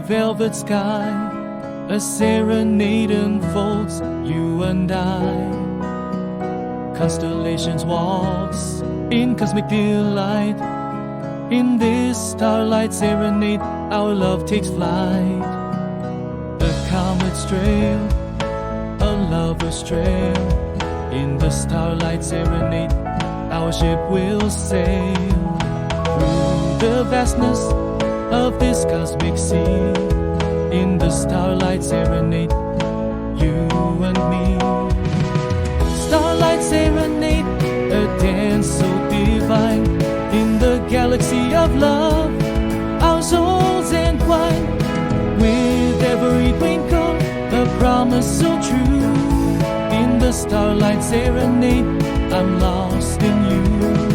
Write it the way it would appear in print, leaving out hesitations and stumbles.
velvet sky, a serenade unfolds, you and I. Constellations walks in cosmic delight. In this starlight serenade, our love takes flight. A comet's trail, a lover's trail. In the starlight serenade, our ship will sail through the vastness of this cosmic sea. In the starlight serenade, you and me. Starlight serenade, a dance so divine. In the galaxy of love, our souls entwine. With every twinkle, a promise so true. In the starlight serenade, I'm lost in you.